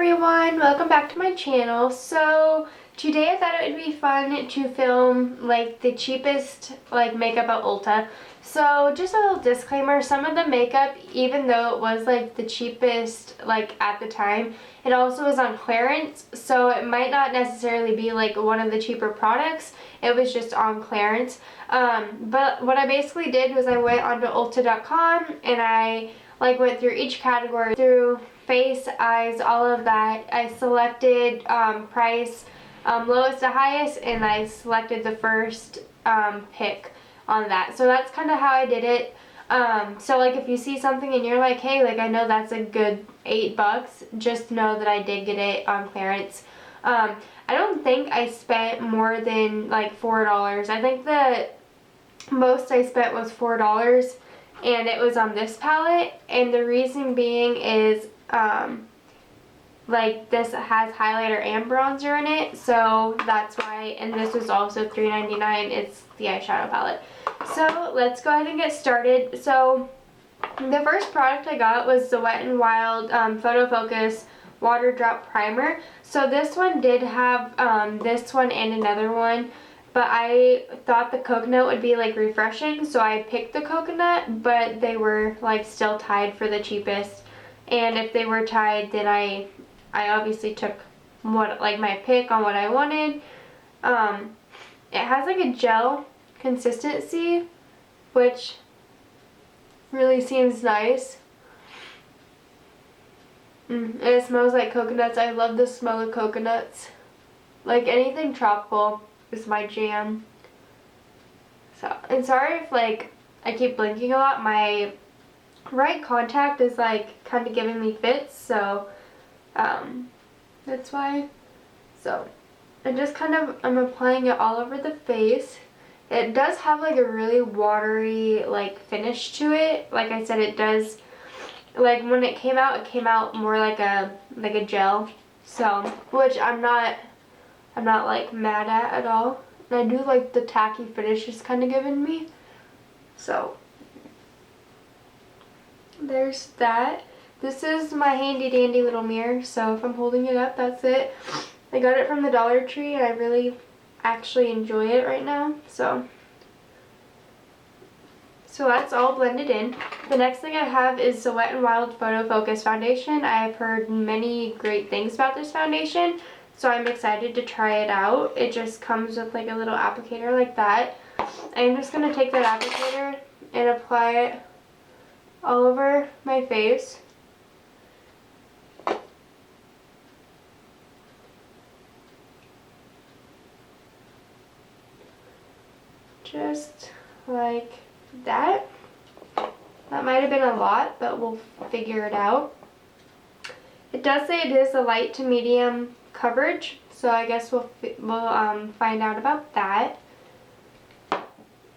everyone, welcome back to my channel. So today I thought it would be fun to film like the cheapest like makeup at Ulta. So just a little disclaimer, some of the makeup, even though it was like the cheapest like at the time, it also was on clearance, so it might not necessarily be like one of the cheaper products. It was just on clearance. But what I basically did was I went onto Ulta.com and I like went through each category, through face, eyes, all of that. I selected price, lowest to highest, and I selected the first pick on that. So that's kind of how I did it. So like if you see something and you're like, hey, like I know that's a good $8, just know that I did get it on clearance. I don't think I spent more than like $4. I think the most I spent was $4, and it was on this palette, and the reason being is like this has highlighter and bronzer in it, so that's why. And this was also $3.99. It's the eyeshadow palette. So let's go ahead and get started. So the first product I got was the Wet n Wild Photo Focus Water Drop Primer. So this one did have this one and another one, but I thought the coconut would be like refreshing, so I picked the coconut, but they were like still tied for the cheapest. And if they were tied, then I obviously took what like my pick on what I wanted. It has like a gel consistency, which really seems nice. And it smells like coconuts. I love the smell of coconuts. Like anything tropical is my jam. So, and sorry if like I keep blinking a lot. My right contact is like kind of giving me fits, so that's why. So I just kind of, I'm applying it all over the face. It does have like a really watery like finish to it. Like I said, it does, like when it came out more like a gel. So, which I'm not like mad at all. And I do like the tacky finish it's kind of giving me. So there's that. This is my handy dandy little mirror, so if I'm holding it up, that's it. I got it from the Dollar Tree and I really actually enjoy it right now. So that's all blended in. The next thing I have is the Wet n Wild Photo Focus Foundation. I've heard many great things about this foundation, so I'm excited to try it out. It just comes with like a little applicator like that. I'm just going to take that applicator and apply it all over my face. Just like that. That might have been a lot, but we'll figure it out. It does say it is a light to medium coverage, so I guess we'll find out about that.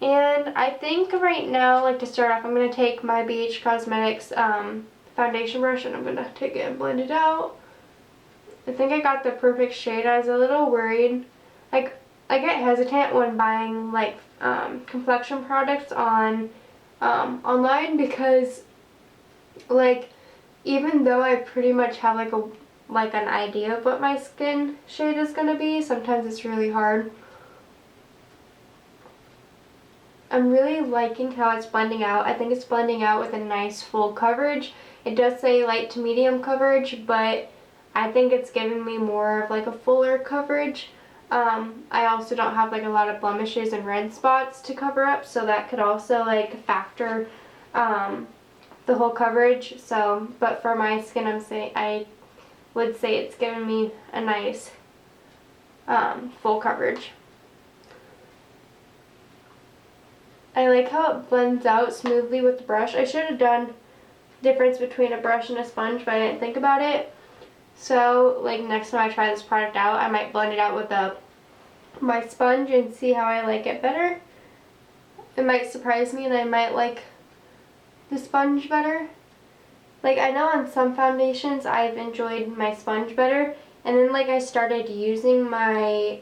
And I think right now, like to start off, I'm going to take my BH Cosmetics foundation brush and I'm going to take it and blend it out. I think I got the perfect shade. I was a little worried. Like, I get hesitant when buying like complexion products on online, because like even though I pretty much have like an idea of what my skin shade is going to be, sometimes it's really hard. I'm really liking how it's blending out. I think it's blending out with a nice full coverage. It does say light to medium coverage, but I think it's giving me more of like a fuller coverage. I also don't have like a lot of blemishes and red spots to cover up, so that could also like factor the whole coverage. So, but for my skin, I would say it's giving me a nice full coverage. I like how it blends out smoothly with the brush. I should have done the difference between a brush and a sponge, but I didn't think about it. So like next time I try this product out, I might blend it out with my sponge and see how I like it better. It might surprise me and I might like the sponge better. Like I know on some foundations I've enjoyed my sponge better, and then like I started using my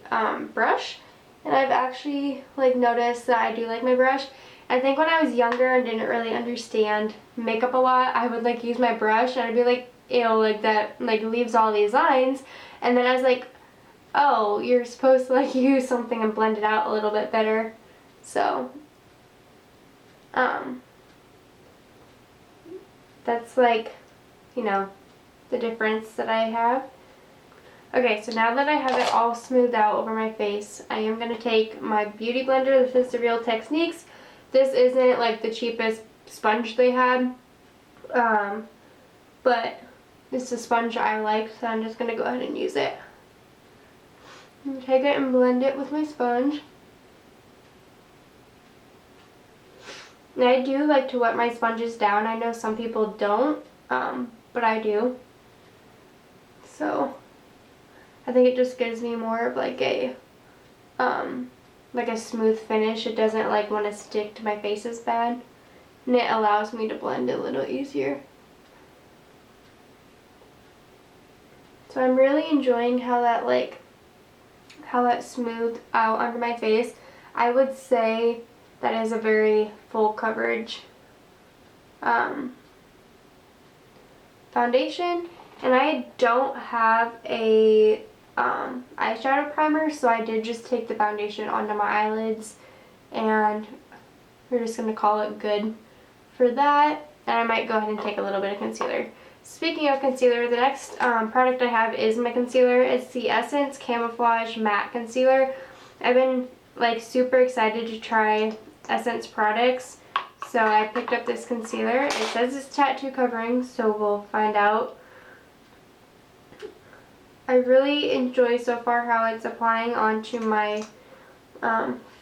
brush, and I've actually like noticed that I do like my brush. I think when I was younger and didn't really understand makeup a lot, I would like use my brush and I'd be like, ew, like that like leaves all these lines. And then I was like, oh, you're supposed to like use something and blend it out a little bit better. So that's like, you know, the difference that I have. Okay, so now that I have it all smoothed out over my face, I am going to take my beauty blender. This is the Real Techniques. This isn't like the cheapest sponge they had, but it's a sponge I like, so I'm just going to go ahead and use it. And take it and blend it with my sponge. And I do like to wet my sponges down. I know some people don't, but I do. So I think it just gives me more of like a smooth finish. It doesn't like want to stick to my face as bad, and it allows me to blend a little easier. So I'm really enjoying how that smoothed out under my face. I would say that is a very full coverage foundation, and I don't have a eyeshadow primer, so I did just take the foundation onto my eyelids, and we're just going to call it good for that. And I might go ahead and take a little bit of concealer. Speaking of concealer, the next product I have is my concealer. It's the Essence Camouflage Matte Concealer. I've been like super excited to try Essence products, so I picked up this concealer. It says it's tattoo covering, so we'll find out. I really enjoy so far how it's applying onto my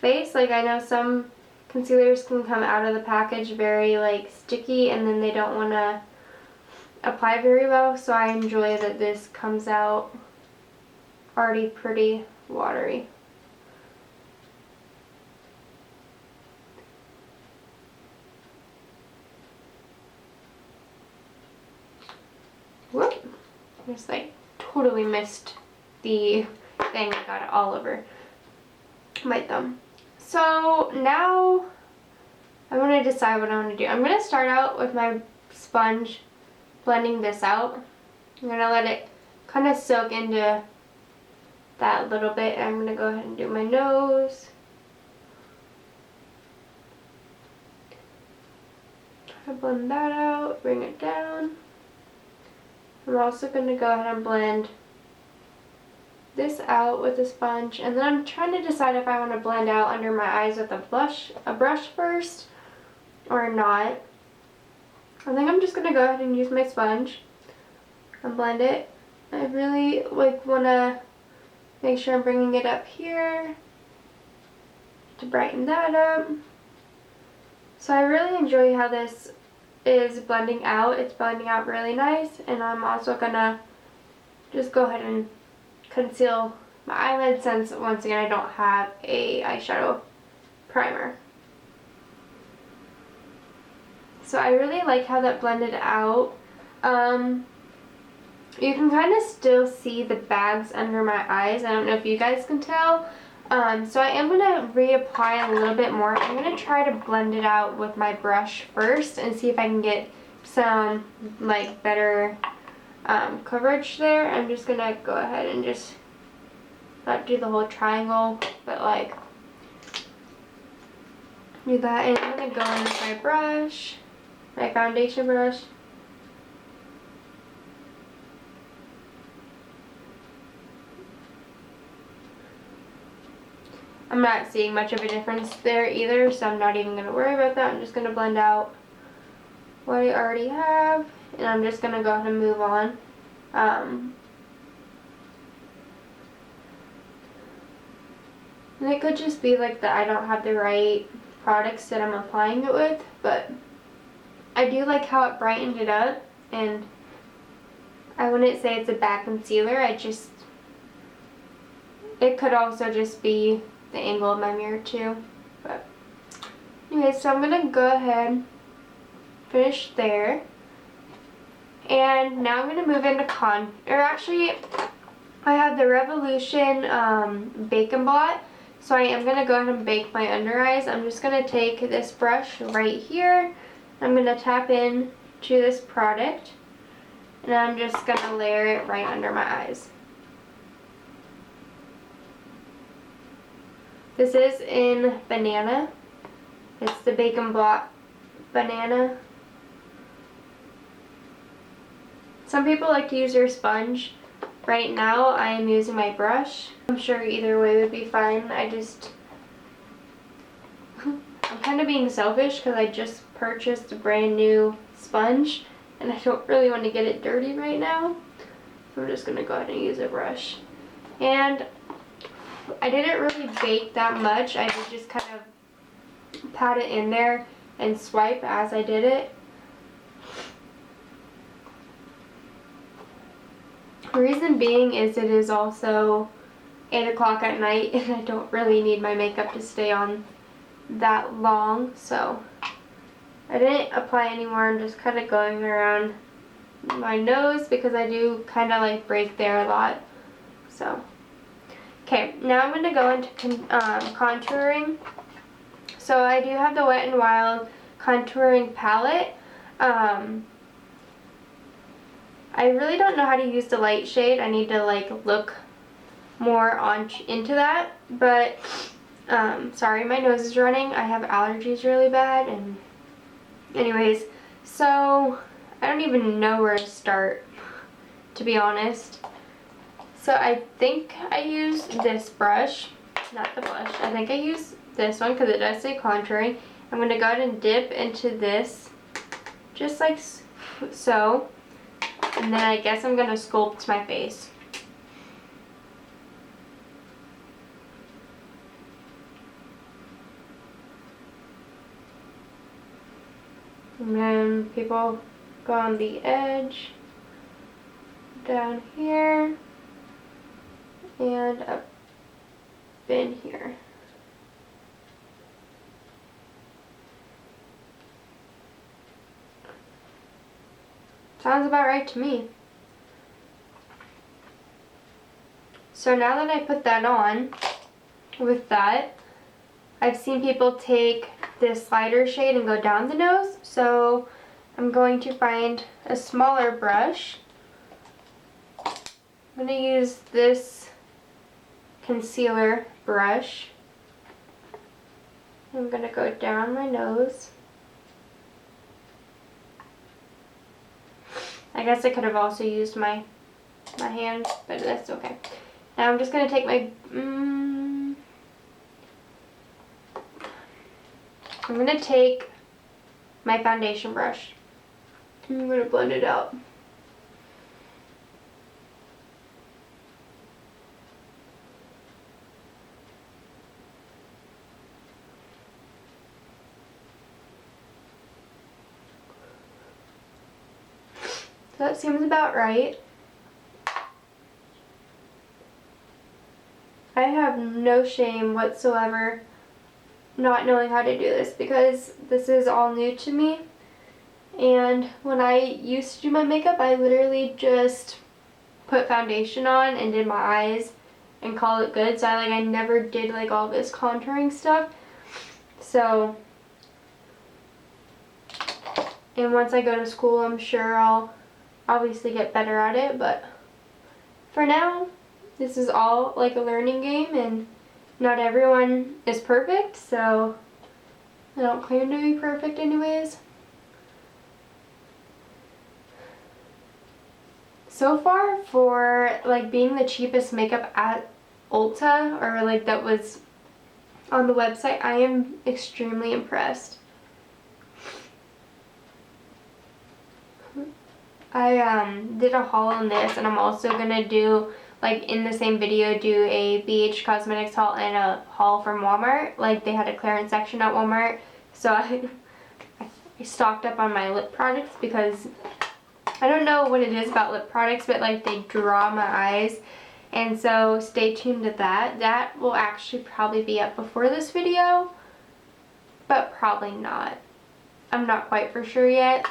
face. Like, I know some concealers can come out of the package very like sticky, and then they don't want to apply very well, so I enjoy that this comes out already pretty watery. Whoop! Just like totally missed the thing. I got it all over my thumb. So now I want to decide what I want to do. I'm going to start out with my sponge blending this out. I'm going to let it kind of soak into that a little bit. I'm going to go ahead and do my nose. Try to blend that out, bring it down. I'm also going to go ahead and blend this out with a sponge, and then I'm trying to decide if I want to blend out under my eyes with a brush first or not. I think I'm just going to go ahead and use my sponge and blend it. I really like want to make sure I'm bringing it up here to brighten that up. So I really enjoy how this is blending out. It's blending out really nice, and I'm also gonna just go ahead and conceal my eyelid, since once again I don't have a eyeshadow primer. So I really like how that blended out. You can kind of still see the bags under my eyes. I don't know if you guys can tell. So I am going to reapply a little bit more. I'm going to try to blend it out with my brush first and see if I can get some like better coverage there. I'm just going to go ahead and just not do the whole triangle, but like do that. And I'm going to go in with my brush, my foundation brush. I'm not seeing much of a difference there either, so I'm not even going to worry about that. I'm just going to blend out what I already have, and I'm just going to go ahead and move on. And it could just be like that I don't have the right products that I'm applying it with, but I do like how it brightened it up, and I wouldn't say it's a bad concealer. It could also just be the angle of my mirror too. But anyway, so I'm gonna go ahead, finish there, and now I'm gonna move into actually I have the Revolution Bake and Blot, so I am gonna go ahead and bake my under eyes. I'm just gonna take this brush right here. I'm gonna tap in to this product, And I'm just going to layer it right under my eyes. This is in banana. It's the Bacon Block banana. Some people like to use their sponge. Right now I am using my brush. I'm sure either way would be fine. I'm kind of being selfish because I just purchased a brand new sponge and I don't really want to get it dirty right now. So I'm just going to go ahead and use a brush. And I didn't really bake that much. I did just kind of pat it in there and swipe as I did it. The reason being is it is also 8 o'clock at night and I don't really need my makeup to stay on that long, so I didn't apply anymore. I'm just kind of going around my nose because I do kind of like break there a lot. So okay, now I'm going to go into contouring. So I do have the Wet n Wild contouring palette. I really don't know how to use the light shade. I need to like look more into that, but sorry, my nose is running. I have allergies really bad, and anyways, so I don't even know where to start, to be honest. So I think I use this brush, not the blush. I think I use this one because it does say contouring. I'm going to go ahead and dip into this, just like so. And then I guess I'm going to sculpt my face. And then people go on the edge, down here, and up in here. Sounds about right to me. So now that I put that on, with that, I've seen people take this lighter shade and go down the nose. So I'm going to find a smaller brush. I'm going to use this concealer brush. I'm going to go down my nose. I guess I could have also used my hand, but that's okay. Now I'm just going to take my, I'm going to take my foundation brush. I'm going to blend it out. So that seems about right. I have no shame whatsoever not knowing how to do this because this is all new to me. And when I used to do my makeup, I literally just put foundation on and did my eyes and call it good. So I never did like all this contouring stuff. So, and once I go to school, I'm sure I'll obviously get better at it, but for now, this is all like a learning game, and not everyone is perfect, so I don't claim to be perfect anyways. So far, for like being the cheapest makeup at Ulta, or like that was on the website, I am extremely impressed. I did a haul on this, and I'm also gonna do, like in the same video, do a BH Cosmetics haul and a haul from Walmart. Like they had a clearance section at Walmart, so I stocked up on my lip products because I don't know what it is about lip products, but like they draw my eyes, and so stay tuned to that. That will actually probably be up before this video, but probably not. I'm not quite for sure yet.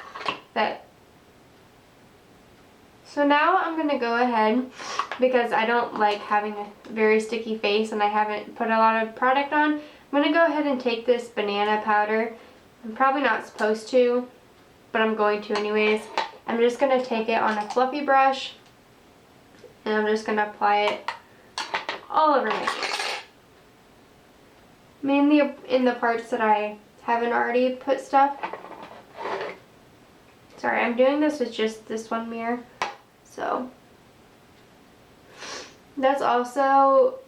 So now I'm going to go ahead, because I don't like having a very sticky face and I haven't put a lot of product on, I'm going to go ahead and take this banana powder. I'm probably not supposed to, but I'm going to anyways. I'm just going to take it on a fluffy brush and I'm just going to apply it all over my face. Mainly in the parts that I haven't already put stuff. Sorry, I'm doing this with just this one mirror. So that's also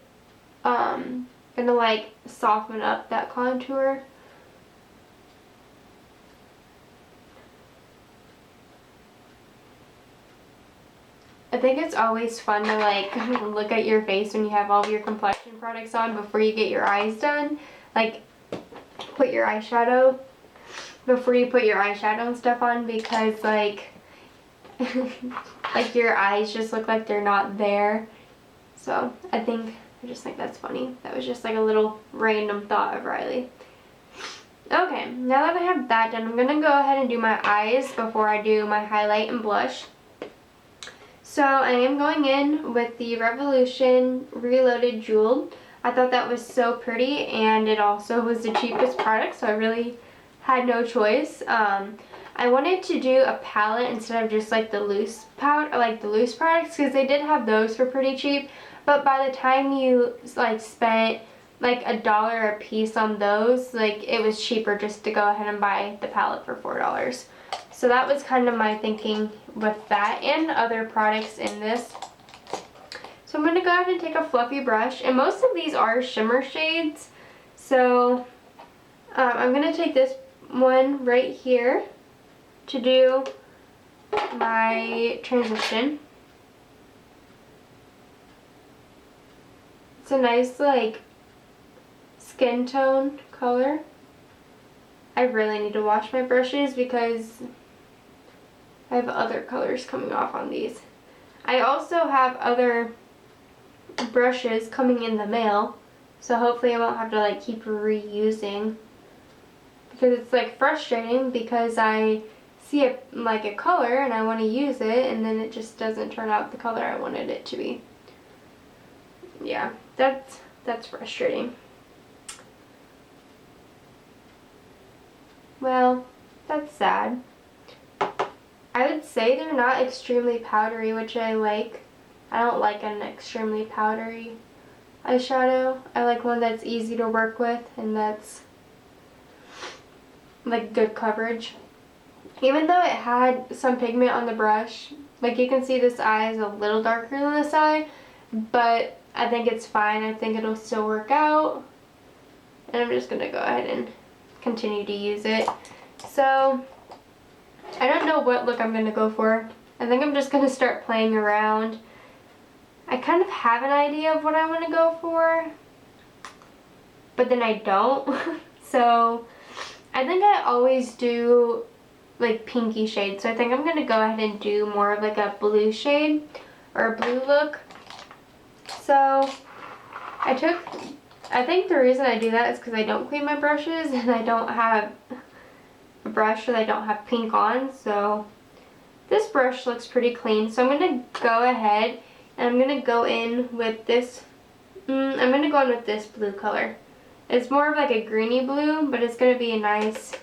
gonna like soften up that contour. I think it's always fun to like look at your face when you have all of your complexion products on before you get your eyes done. Like put your eyeshadow before you put your eyeshadow and stuff on, because like like your eyes just look like they're not there. So I just think that's funny. That was just like a little random thought of Riley. Okay, now that I have that done, I'm gonna go ahead and do my eyes before I do my highlight and blush. So I am going in with the Revolution Reloaded Jeweled. I thought that was so pretty, and it also was the cheapest product, so I really had no choice. I wanted to do a palette instead of just like the loose powder, like the loose products, because they did have those for pretty cheap. But by the time you like spent like $1 a piece on those, like it was cheaper just to go ahead and buy the palette for $4. So that was kind of my thinking with that and other products in this. So I'm going to go ahead and take a fluffy brush, and most of these are shimmer shades. So I'm going to take this one right here to do my transition. It's a nice like skin tone color. I really need to wash my brushes because I have other colors coming off on these. I also have other brushes coming in the mail, so hopefully I won't have to like keep reusing, because it's like frustrating because I see a color and I want to use it, and then it just doesn't turn out the color I wanted it to be. Yeah, that's frustrating. Well, that's sad. I would say they're not extremely powdery, which I like. I don't like an extremely powdery eyeshadow. I like one that's easy to work with and that's like good coverage. Even though it had some pigment on the brush, like you can see this eye is a little darker than this eye, but I think it's fine. I think it'll still work out. And I'm just going to go ahead and continue to use it. So I don't know what look I'm going to go for. I think I'm just going to start playing around. I kind of have an idea of what I want to go for, but then I don't. So I think I always do like pinky shades. So I think I'm going to go ahead and do more of like a blue shade or a blue look. So I think the reason I do that is because I don't clean my brushes and I don't have a brush that I don't have pink on. So this brush looks pretty clean. So I'm going to go ahead and I'm going to go in with this. I'm going to go in with this blue color. It's more of like a greeny blue, but it's going to be a nice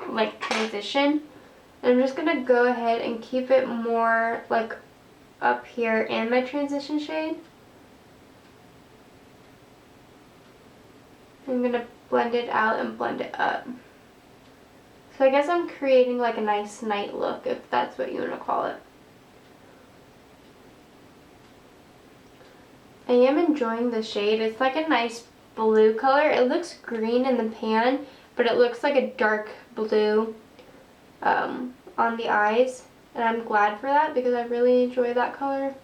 like transition. And I'm just going to go ahead and keep it more like up here in my transition shade. I'm going to blend it out and blend it up. So I guess I'm creating like a nice night look, if that's what you want to call it. I am enjoying the shade. It's like a nice blue color. It looks green in the pan, but it looks like a dark blue on the eyes. And I'm glad for that because I really enjoy that color.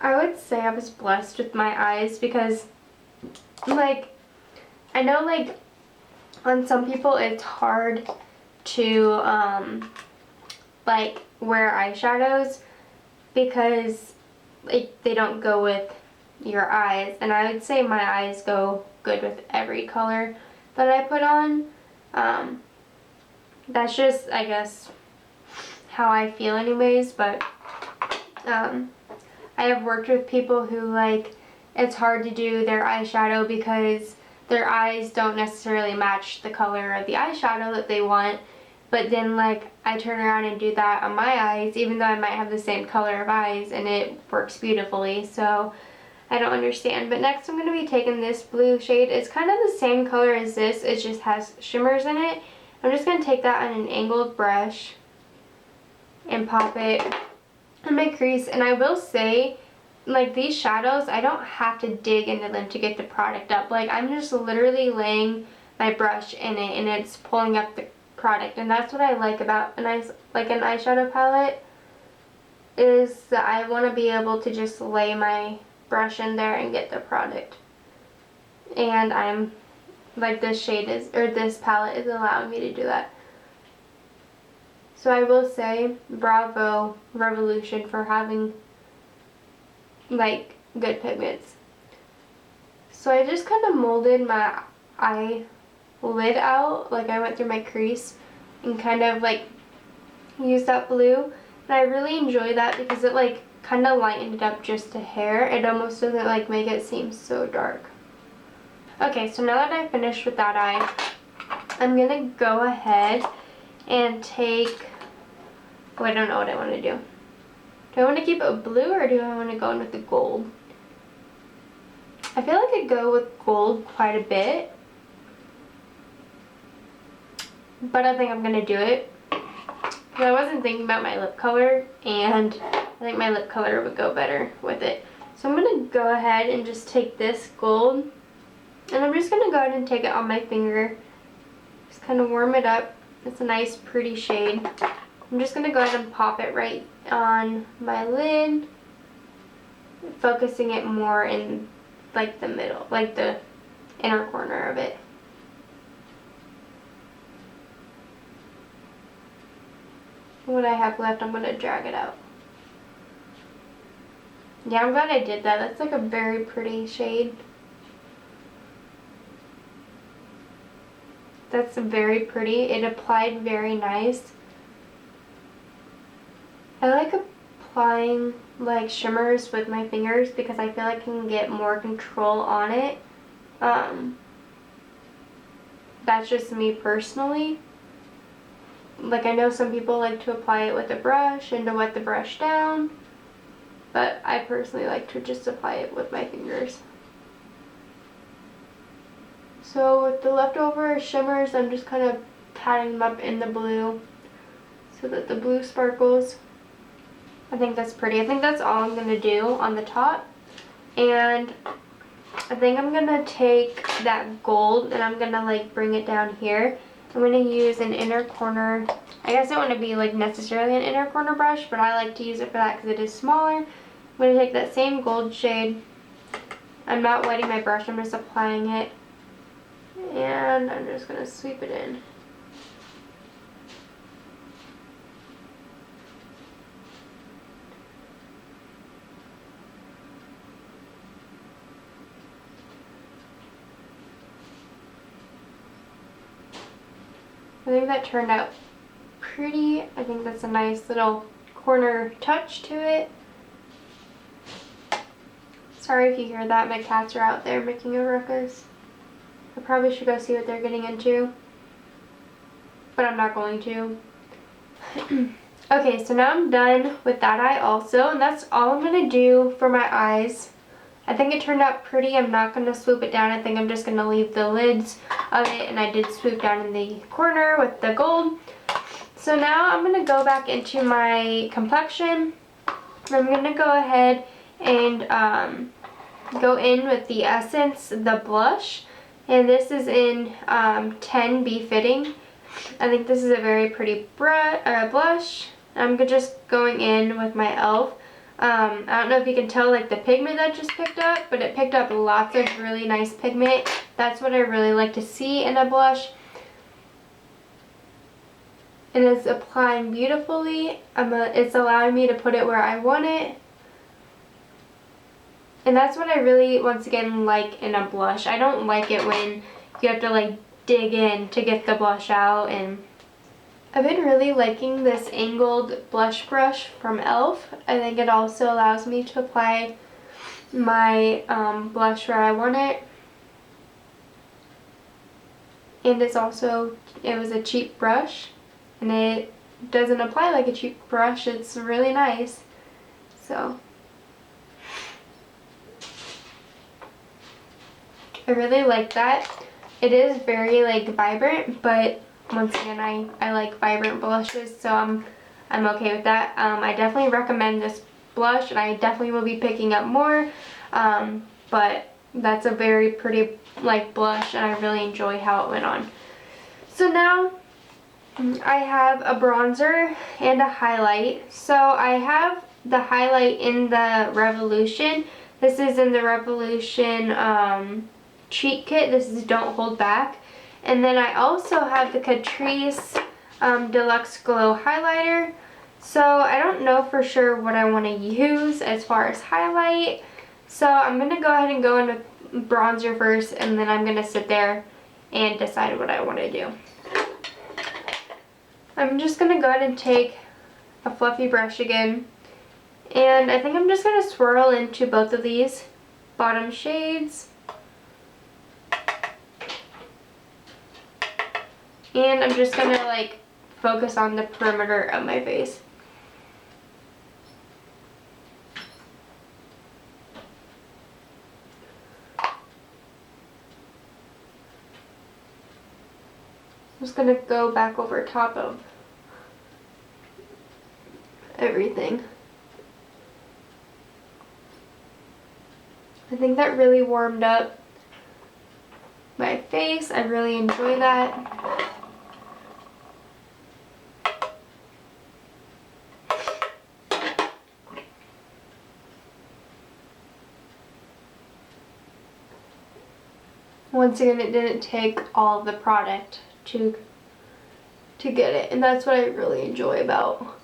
I would say I was blessed with my eyes because, like, I know, like, on some people it's hard to, like, wear eyeshadows because they don't go with your eyes. And I would say my eyes go good with every color that I put on. That's just, I guess, how I feel anyways, but I have worked with people who, like, it's hard to do their eyeshadow because their eyes don't necessarily match the color of the eyeshadow that they want, but then like I turn around and do that on my eyes, even though I might have the same color of eyes, and it works beautifully. So I don't understand. But next I'm going to be taking this blue shade. It's kind of the same color as this, it just has shimmers in it. I'm just going to take that on an angled brush and pop it in my crease. And I will say, like, these shadows, I don't have to dig into them to get the product up. Like, I'm just literally laying my brush in it and it's pulling up the product. And that's what I like about an eyeshadow palette, is that I want to be able to just lay my brush in there and get the product. And I'm like, this palette is allowing me to do that. So I will say, bravo Revolution for having like good pigments. So I just kind of molded my eyelid out, like I went through my crease and kind of like used that blue, and I really enjoy that because it like kind of lightened it up just a hair. It almost doesn't like make it seem so dark. Okay, so now that I finished with that eye, I'm gonna go ahead and take, oh, I don't know what I want to do. Do I want to keep it blue or do I want to go in with the gold? I feel like I go with gold quite a bit, but I think I'm going to do it. Because I wasn't thinking about my lip color, and I think my lip color would go better with it. So I'm going to go ahead and just take this gold, and I'm just going to go ahead and take it on my finger. Just kind of warm it up. It's a nice pretty shade. I'm just going to go ahead and pop it right on my lid, focusing it more in like the middle, like the inner corner of it. What I have left, I'm going to drag it out. Yeah, I'm glad I did that. That's like a very pretty shade. That's very pretty. It applied very nice. I like applying like shimmers with my fingers because I feel like I can get more control on it. That's just me personally. Like, I know some people like to apply it with a brush and to wet the brush down, but I personally like to just apply it with my fingers. So with the leftover shimmers, I'm just kind of patting them up in the blue so that the blue sparkles. I think that's pretty. I think that's all I'm going to do on the top. And I think I'm going to take that gold and I'm going to like bring it down here. I'm going to use an inner corner. I guess it wouldn't be like necessarily an inner corner brush, but I like to use it for that because it is smaller. I'm going to take that same gold shade. I'm not wetting my brush, I'm just applying it. And I'm just going to sweep it in. I think that turned out pretty. I think that's a nice little corner touch to it. Sorry if you hear that, my cats are out there making a ruckus. I probably should go see what they're getting into, but I'm not going to. Okay, so now I'm done with that eye also, and that's all I'm going to do for my eyes. I think it turned out pretty. I'm not going to swoop it down. I think I'm just going to leave the lids of it, and I did swoop down in the corner with the gold. So now I'm going to go back into my complexion. I'm going to go ahead and go in with the Essence, the blush. And this is in 10 Befitting. I think this is a very pretty blush. I'm just going in with my e.l.f. I don't know if you can tell like the pigment that just picked up, but it picked up lots of really nice pigment. That's what I really like to see in a blush. And it's applying beautifully. It's allowing me to put it where I want it. And that's what I really, once again, like in a blush. I don't like it when you have to like dig in to get the blush out. And I've been really liking this angled blush brush from e.l.f. I think it also allows me to apply my blush where I want it. and it was a cheap brush, and it doesn't apply like a cheap brush. It's really nice. So I really like that. It is very like vibrant, but once again, I like vibrant blushes, so I'm okay with that. I definitely recommend this blush, and I definitely will be picking up more. But that's a very pretty like blush, and I really enjoy how it went on. So now I have a bronzer and a highlight. So I have the highlight in the Revolution. This is in the Revolution cheat kit. This is Don't Hold Back. And then I also have the Catrice Deluxe Glow Highlighter. So I don't know for sure what I want to use as far as highlight. So I'm going to go ahead and go into bronzer first, and then I'm going to sit there and decide what I want to do. I'm just going to go ahead and take a fluffy brush again. And I think I'm just going to swirl into both of these bottom shades. And I'm just going to like focus on the perimeter of my face. I'm just going to go back over top of everything. I think that really warmed up my face. I really enjoy that. Once again, it didn't take all of the product to get it, and that's what I really enjoy about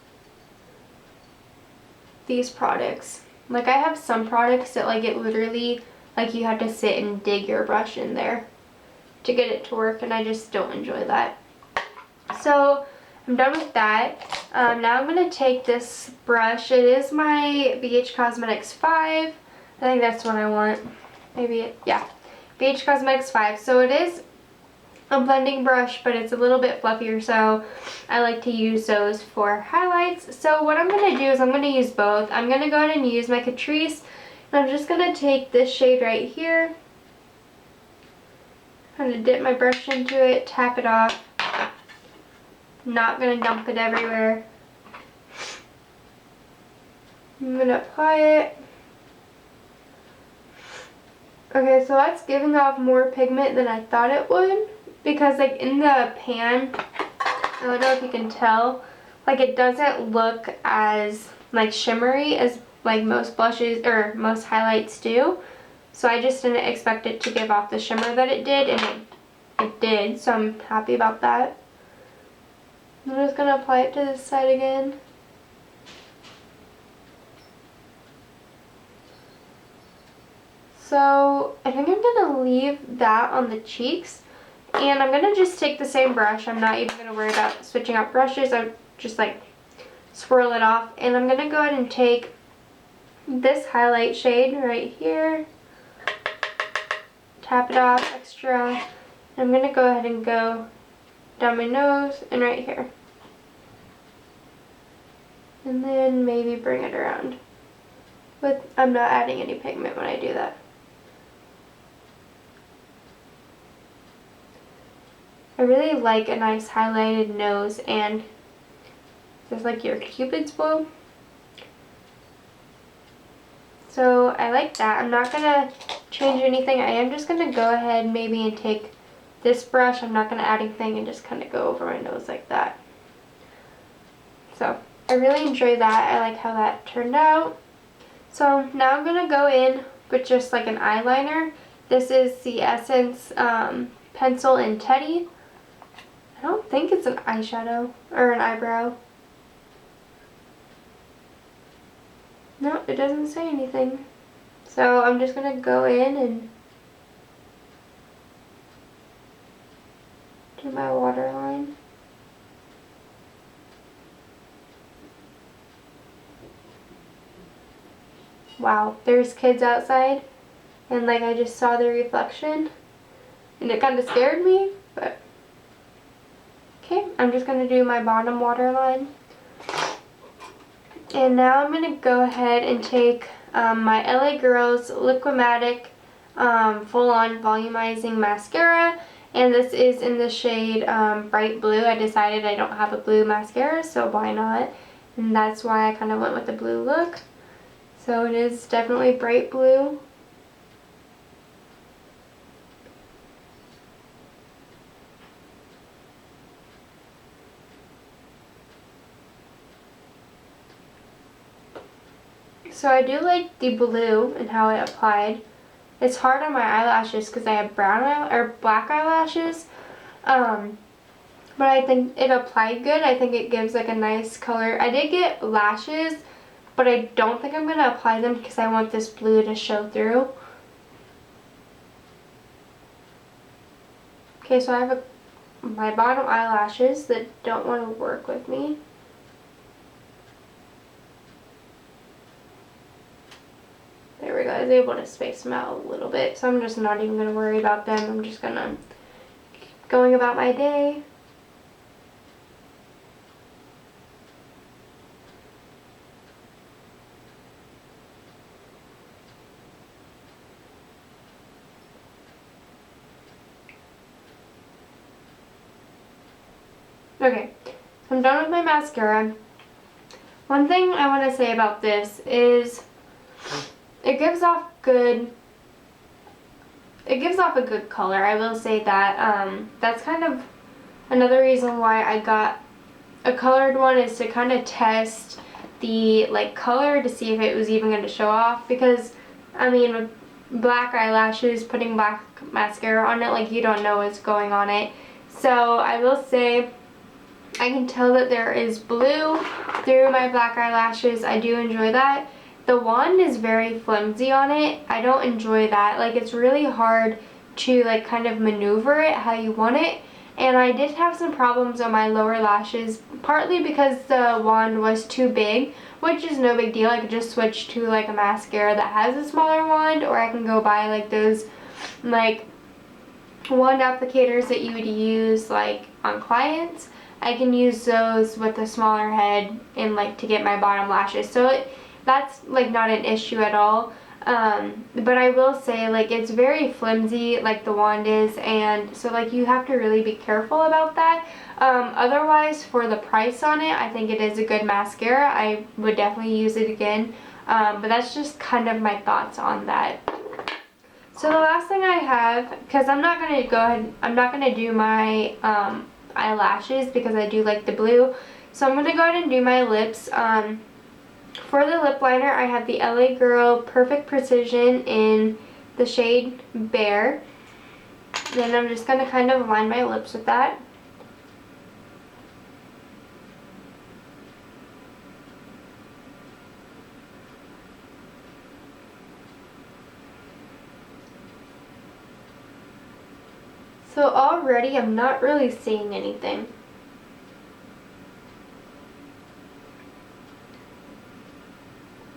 these products. Like, I have some products that like it literally like you have to sit and dig your brush in there to get it to work, and I just don't enjoy that. So I'm done with that. Now I'm going to take this brush. It is my BH Cosmetics 5. I think that's what I want. Maybe, yeah. BH Cosmetics 5. So it is a blending brush, but it's a little bit fluffier, so I like to use those for highlights. So what I'm going to do is I'm going to use both. I'm going to go ahead and use my Catrice, and I'm just going to take this shade right here. I'm going to dip my brush into it, tap it off. Not going to dump it everywhere. I'm going to apply it. Okay, so that's giving off more pigment than I thought it would, because like in the pan, I don't know if you can tell, like it doesn't look as like shimmery as like most blushes or most highlights do. So I just didn't expect it to give off the shimmer that it did, and it did, so I'm happy about that. I'm just going to apply it to this side again. So I think I'm going to leave that on the cheeks, and I'm going to just take the same brush. I'm not even going to worry about switching out brushes. I just like swirl it off, and I'm going to go ahead and take this highlight shade right here, tap it off extra, and I'm going to go ahead and go down my nose and right here, and then maybe bring it around. But I'm not adding any pigment when I do that. I really like a nice highlighted nose, and just like your Cupid's bow. So I like that. I'm not going to change anything. I am just going to go ahead maybe and take this brush. I'm not going to add anything, and just kind of go over my nose like that. So I really enjoy that. I like how that turned out. So now I'm going to go in with just like an eyeliner. This is the Essence Pencil in Teddy. I don't think it's an eyeshadow or an eyebrow. No, it doesn't say anything. So I'm just going to go in and do my waterline. Wow, there's kids outside, and like I just saw the reflection, and it kind of scared me, but I'm just going to do my bottom waterline. And now I'm going to go ahead and take my LA Girls Liquimatic Full-On Volumizing Mascara. And this is in the shade Bright Blue. I decided I don't have a blue mascara, so why not? And that's why I kind of went with the blue look. So it is definitely bright blue. So I do like the blue and how it applied. It's hard on my eyelashes because I have black eyelashes. But I think it applied good. I think it gives like a nice color. I did get lashes, but I don't think I'm going to apply them because I want this blue to show through. Okay, so I have my bottom eyelashes that don't want to work with me. There we go. I was able to space them out a little bit, so I'm just not even going to worry about them. I'm just going to keep going about my day. Okay, so I'm done with my mascara. One thing I want to say about this is it gives off a good color. I will say that. That's kind of another reason why I got a colored one, is to kind of test the color to see if it was even going to show off, because I mean with black eyelashes, putting black mascara on it, you don't know what's going on it. So I will say I can tell that there is blue through my black eyelashes. I do enjoy that. The wand is very flimsy on it. I don't enjoy that. It's really hard to kind of maneuver it how you want it. And I did have some problems on my lower lashes, partly because the wand was too big, which is no big deal. I could just switch to a mascara that has a smaller wand, or I can go buy those wand applicators that you would use on clients. I can use those with a smaller head and to get my bottom lashes. So that's not an issue at all. But I will say it's very flimsy the wand is, and so you have to really be careful about that. Otherwise, for the price on it, I think it is a good mascara. I would definitely use it again. But that's just kind of my thoughts on that. So the last thing I have, because I'm not going to do my eyelashes because I do like the blue. So I'm going to go ahead and do my lips. For the lip liner, I have the LA Girl Perfect Precision in the shade Bare. Then I'm just going to kind of line my lips with that. So already I'm not really seeing anything.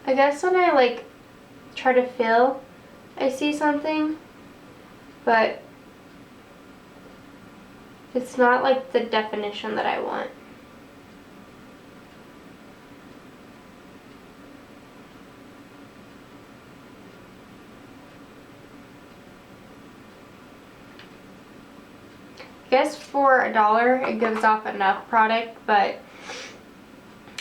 I guess when I try to fill, I see something, but it's not the definition that I want. I guess for $1 it gives off enough product, but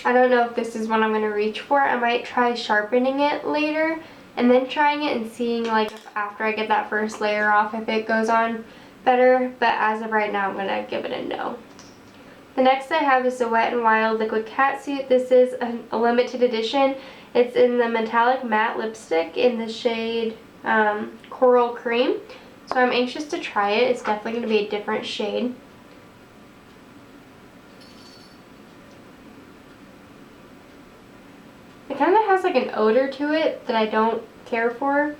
I don't know if this is what I'm going to reach for. I might try sharpening it later and then trying it and seeing if after I get that first layer off if it goes on better, but as of right now I'm going to give it a no. The next I have is the Wet n Wild Liquid Catsuit. This is a limited edition. It's in the metallic matte lipstick in the shade Coral Cream. So I'm anxious to try it. It's definitely going to be a different shade. It kind of has an odor to it that I don't care for.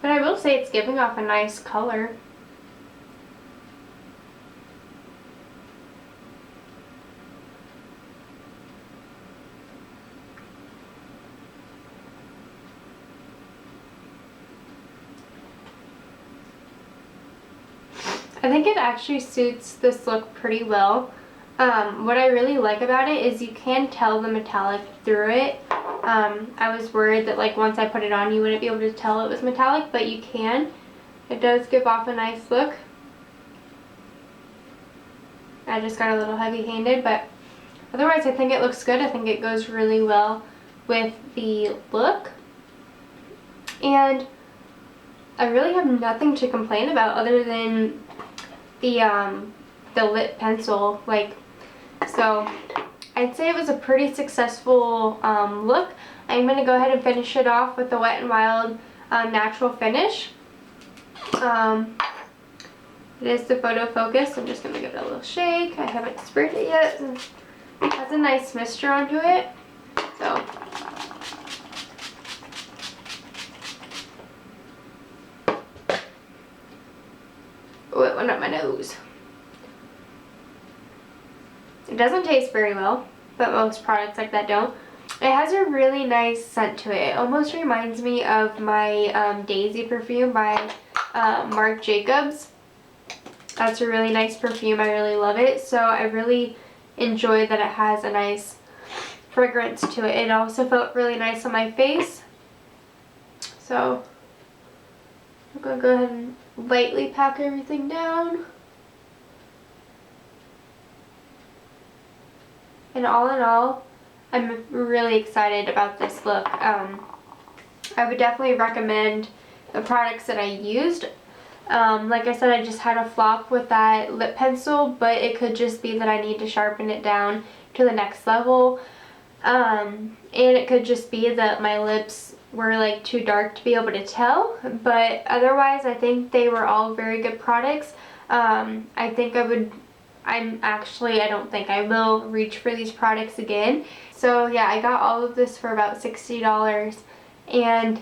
But I will say it's giving off a nice color. I think it actually suits this look pretty well. What I really like about it is you can tell the metallic through it. I was worried that like once I put it on you wouldn't be able to tell it was metallic, but you can. It does give off a nice look. I just got a little heavy-handed, but otherwise I think it looks good. I think it goes really well with the look. And I really have nothing to complain about other than the lip pencil. Like, so I'd say it was a pretty successful look. I'm going to go ahead and finish it off with the Wet n Wild natural finish. It is the photo focus. I'm just going to give it a little shake. I haven't sprayed it yet. It has a nice mister onto it. So oh, it went up my nose. It doesn't taste very well, but most products like that don't. It has a really nice scent to it. It almost reminds me of my Daisy perfume by Marc Jacobs. That's a really nice perfume. I really love it. So I really enjoy that it has a nice fragrance to it. It also felt really nice on my face. So I'm going to go ahead and lightly pack everything down. And all in all, I'm really excited about this look. I would definitely recommend the products that I used. Like I said, I just had a flop with that lip pencil, but it could just be that I need to sharpen it down to the next level. And it could just be that my lips were like too dark to be able to tell, but otherwise I think they were all very good products. I think I don't think I will reach for these products again. So yeah, I got all of this for about $60, and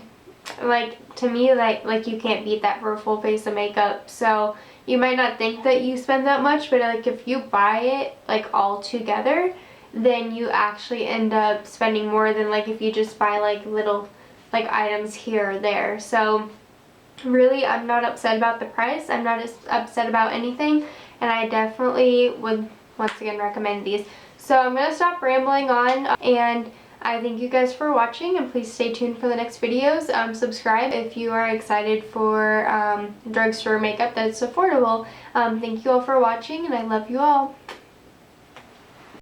like to me, like you can't beat that for a full face of makeup. So you might not think that you spend that much, but like if you buy it like all together, then you actually end up spending more than like if you just buy like little like items here or there. So really, I'm not upset about the price. I'm not upset about anything, and I definitely would once again recommend these. So I'm going to stop rambling on, and I thank you guys for watching, and please stay tuned for the next videos. Subscribe if you are excited for drugstore makeup that's affordable. Thank you all for watching, and I love you all.